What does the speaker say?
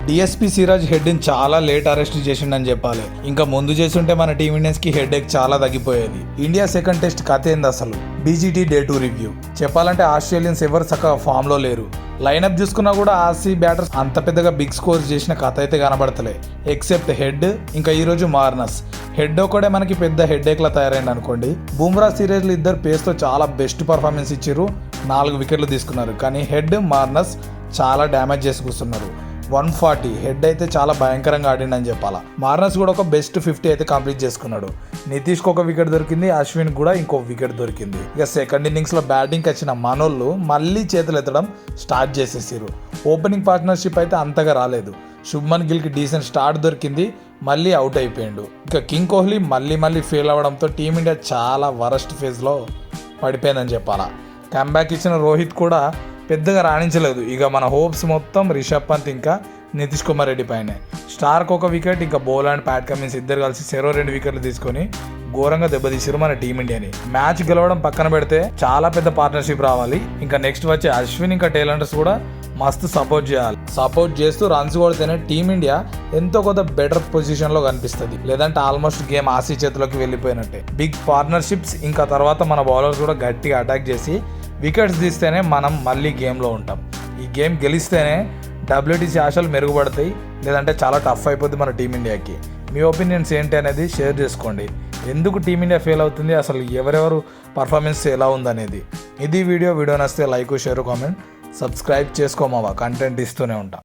DSP Siraj హెడ్ని చాలా late arrest చేసిండని చెప్పాలి. ఇంకా ముందు చేస్తుంటే మన టీమిండియన్స్కి హెడ్ ఎక్ చాలా తగ్గిపోయేది. ఇండియా సెకండ్ టెస్ట్ కథ ఏంది అసలు? BGT day 2 review. చెప్పాలంటే ఆస్ట్రేలియన్స్ ఎవరు చక్కగా ఫామ్లో లేరు. లైనప్ చూసుకున్నా కూడా ఆర్సీ బ్యాటర్స్ అంత పెద్దగా బిగ్ స్కోర్స్ చేసిన కథ అయితే కనబడతలే, ఎక్సెప్ట్ హెడ్. ఇంకా ఈరోజు మార్నస్. హెడ్ ఒకటే మనకి పెద్ద హెడ్ ఎక్లా తయారైంది అనుకోండి. బుమ్రా సిరీస్లు ఇద్దరు పేస్తో చాలా బెస్ట్ పర్ఫార్మెన్స్ ఇచ్చారు, 4 వికెట్లు తీసుకున్నారు. కానీ హెడ్ మార్నస్ చాలా డ్యామేజ్ చేసి కూర్చున్నారు. 140 హెడ్ అయితే చాలా భయంకరంగా ఆడిండని చెప్పాలా. మార్నస్ కూడా ఒక బెస్ట్ 50 అయితే కంప్లీట్ చేసుకున్నాడు. నితీష్కి ఒక వికెట్ దొరికింది, అశ్విన్ కూడా ఇంకో వికెట్ దొరికింది. ఇక సెకండ్ ఇన్నింగ్స్లో బ్యాటింగ్కి వచ్చిన మనోళ్ళు మళ్ళీ చేతులు ఎత్తడం స్టార్ట్ చేసేసారు. ఓపెనింగ్ పార్ట్నర్షిప్ అయితే అంతగా రాలేదు. శుభ్మన్ గిల్కి డీసెంట్ స్టార్ట్ దొరికింది, మళ్ళీ అవుట్ అయిపోయాడు. ఇక కింగ్ కోహ్లీ మళ్ళీ ఫెయిల్ అవ్వడంతో టీమిండియా చాలా వరస్ట్ ఫేజ్లో పడిపోయిందని చెప్పాలా. కంబ్యాక్ ఇచ్చిన రోహిత్ కూడా పెద్దగా రాణించలేదు. ఇక మన హోప్స్ మొత్తం రిషబ్ పంత్ ఇంకా నితీష్ కుమార్ రెడ్డి పైన. స్టార్క్ ఒక వికెట్, ఇంకా బౌల్ అండ్ ప్యాట్ కమిన్స్ ఇద్దరు కలిసి 2 వికెట్లు తీసుకొని ఘోరంగా దెబ్బతీసారు మన టీమిండియాని. మ్యాచ్ గెలవడం పక్కన పెడితే చాలా పెద్ద పార్ట్నర్షిప్ రావాలి. ఇంకా నెక్స్ట్ వచ్చే అశ్విన్ ఇంకా టేలెండర్స్ కూడా మస్తు సపోర్ట్ చేయాలి. సపోర్ట్ చేస్తూ రన్స్ కొడితేనే టీమిండియా ఎంతో కొంత బెటర్ పొజిషన్లో కనిపిస్తుంది. లేదంటే ఆల్మోస్ట్ గేమ్ ఆసీ చేతిలోకి వెళ్ళిపోయినట్టే. బిగ్ పార్ట్నర్షిప్స్ ఇంకా తర్వాత మన బౌలర్స్ కూడా గట్టిగా అటాక్ చేసి వికెట్స్ తీస్తేనే మనం మళ్ళీ గేమ్లో ఉంటాం. ఈ గేమ్ గెలిస్తేనే WTC ఆశలు మెరుగుపడతాయి, లేదంటే చాలా టఫ్ అయిపోద్ది మన టీమిండియాకి. మీ ఒపీనియన్స్ ఏంటి అనేది షేర్ చేసుకోండి. ఎందుకు టీమిండియా ఫెయిల్ అవుతుంది, అసలు ఎవరెవరు పర్ఫార్మెన్స్ ఎలా ఉందనేది. ఇది వీడియో నచ్చితే లైక్, షేర్, కామెంట్, సబ్స్క్రైబ్ చేసుకోమావా. కంటెంట్ ఇస్తూనే ఉంటాం.